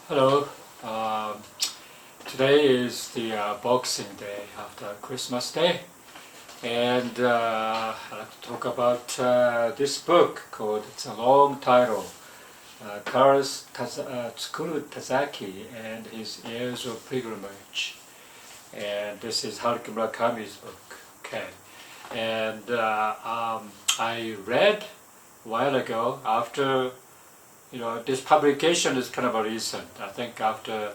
Hello. Um, Today is the Boxing Day after Christmas Day, and I'd like to talk about this book called, it's a long title, Colorless Tsukuru Tazaki and His Years of Pilgrimage. And this is Haruki Murakami's book. Okay. And I read a while ago after this publication is kind of a recent. I think after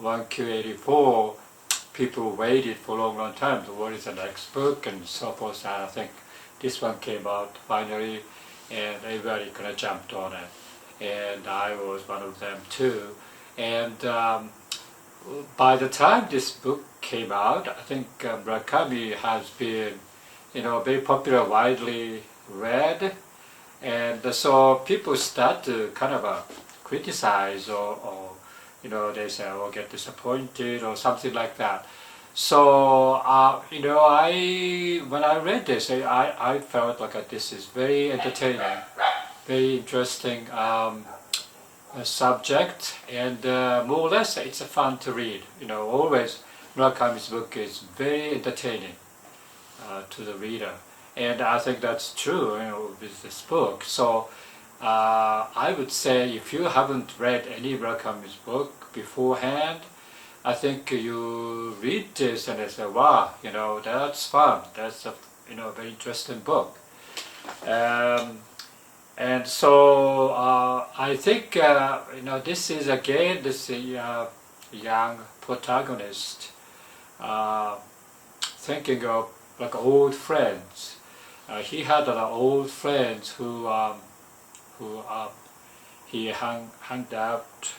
1Q84, people waited for a long, long time to what is the next book and so forth. I think this one came out finally, and everybody kind of jumped on it. And I was one of them too. And by the time this book came out, I think Murakami has been, very popular, widely read. And so people start to kind of criticize or they say, oh, get disappointed or something like that. So, when I read this, I felt like this is very entertaining, very interesting subject, and more or less it's fun to read. Always Murakami's book is very entertaining to the reader. And I think that's true, with this book. So I would say if you haven't read any Murakami's book beforehand, I think you read this and you say, wow, that's fun. That's a very interesting book. And so I think this is again this young protagonist thinking of like old friends. He had old friends who he hung out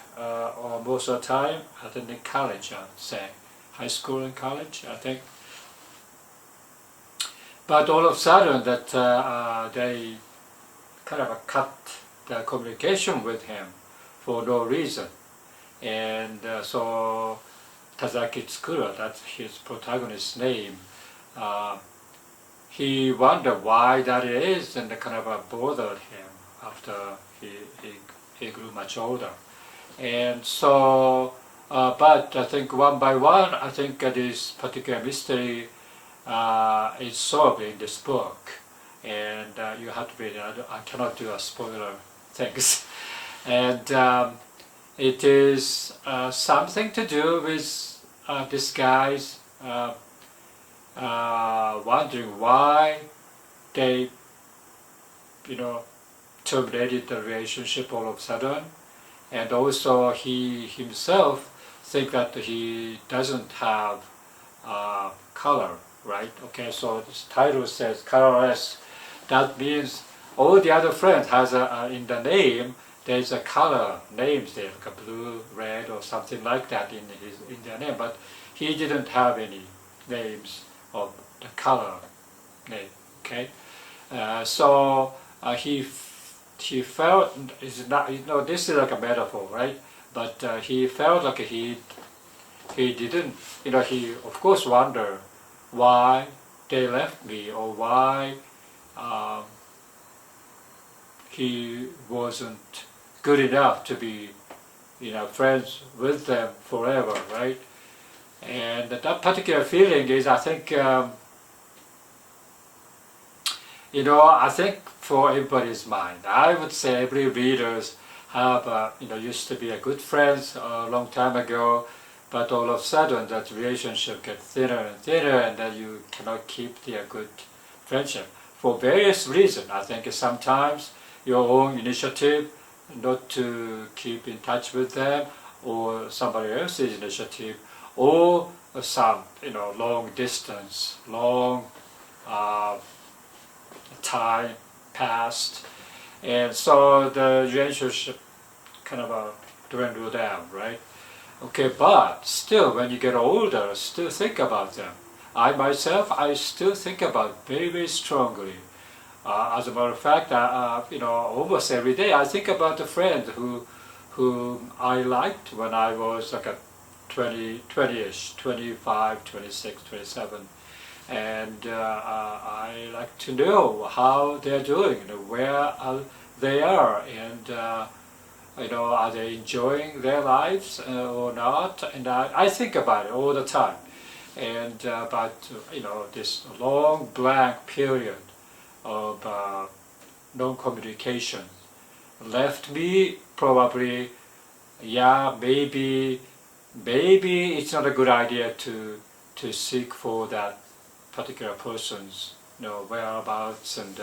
most of the time, attending college, I would say, high school and college, I think. But all of a sudden that they kind of cut the communication with him for no reason. And so Tazaki Tsukuru, that's his protagonist's name, he wondered why that is, and it kind of bothered him after he grew much older. And so, but I think one by one, I think this particular mystery is solved in this book. And you have to read it. I cannot do a spoiler things. And it is something to do with this guy's wondering why they, terminated the relationship all of a sudden, and also he himself think that he doesn't have color, right? Okay, so this title says colorless. That means all the other friends has in the name there's a color names there, like a blue, red, or something like that in their name, but he didn't have any names of the color name. Okay, so he felt is not, this is like a metaphor, right? But he felt like he didn't, he of course wondered why they left me, or why he wasn't good enough to be friends with them forever, right? And that particular feeling is, I think, I think for everybody's mind, I would say every readers have, used to be a good friends a long time ago, but all of a sudden that relationship gets thinner and thinner, and then you cannot keep the good friendship for various reasons. I think sometimes your own initiative not to keep in touch with them, or somebody else's initiative, or some long distance, long time passed, and so the relationship kind of dwindled down, right? Okay, but still, when you get older, still think about them. I myself, I still think about very, very strongly. As a matter of fact, almost every day I think about a friend who I liked when I was like a 20-ish, 25, 26, 27. And I like to know how they're doing, where they are, and are they enjoying their lives or not? And I think about it all the time. And but this long blank period of non-communication left me probably, yeah, maybe it's not a good idea to seek for that particular person's whereabouts and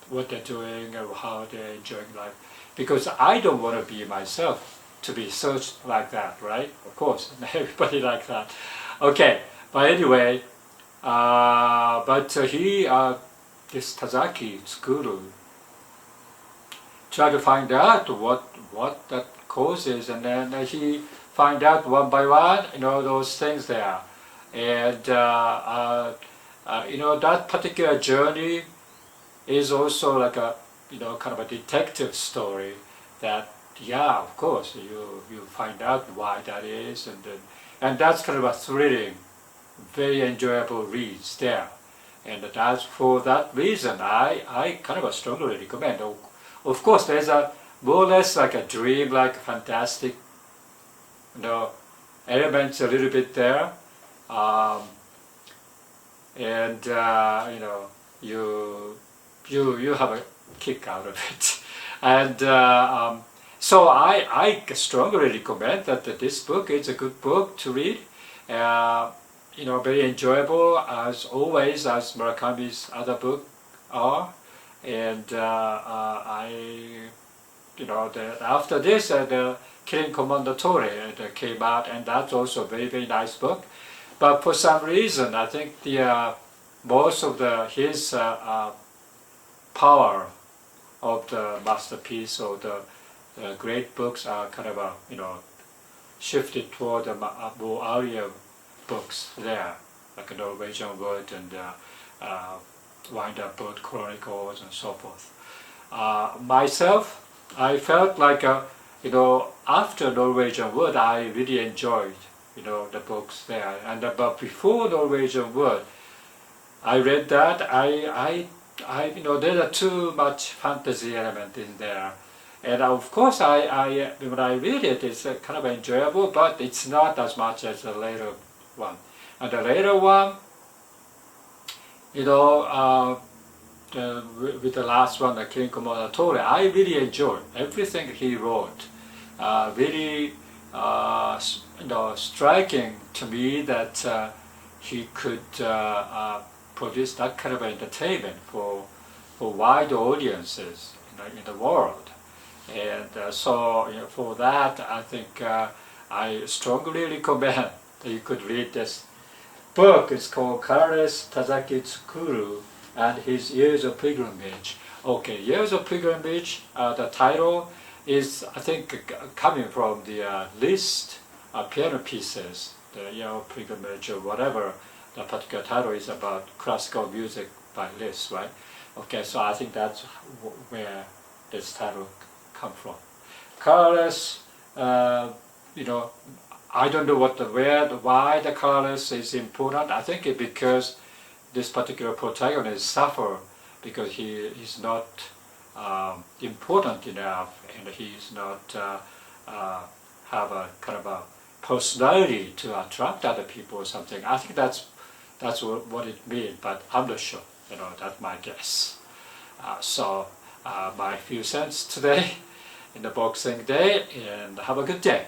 what they're doing or how they're enjoying life, because I don't want to be myself to be searched like that, right? Of course, everybody like that. Okay, but anyway, this Tazaki Tsukuru try to find out what that cause is, and then he find out one by one, those things there, and that particular journey is also like a kind of a detective story that, yeah, of course you find out why that is, and that's kind of a thrilling, very enjoyable reads there, and that's for that reason I kind of strongly recommend. Of course, there's a more or less like a dream, like fantastic, elements a little bit there, and you have a kick out of it, and so I strongly recommend that this book is a good book to read. Very enjoyable as always, as Murakami's other books are, and after this, the Killing Commendatore came out, and that's also a very, very nice book. But for some reason, I think most of his power of the masterpiece or the great books are kind of shifted toward the more earlier books there, like a Norwegian Wood and Wind Up Bird Chronicles and so forth. Myself, I felt like after Norwegian Wood, I really enjoyed the books there. And but before Norwegian Wood, I read that there are too much fantasy element in there, and of course when I read it, it's kind of enjoyable, but it's not as much as the later one. And the later one, with the last one, the Killing Commendatore, I really enjoyed everything he wrote. Really, striking to me that he could produce that kind of entertainment for wide audiences in the world. And so for that, I think I strongly recommend that you could read this book. It's called Colorless Tsukuru and his Years of Pilgrimage. Okay, Years of Pilgrimage, the title is, I think, coming from the list of piano pieces, the Year of Pilgrimage or whatever the particular title is about, classical music by Liszt, right? Okay, so I think that's where this title come from. Colorless, I don't know why the colorless is important. I think it's because this particular protagonist suffer because he is not important enough, and he is not have a kind of a personality to attract other people or something. I think that's what it means, but I'm not sure. That's my guess. So my few cents today in the Boxing Day, and have a good day.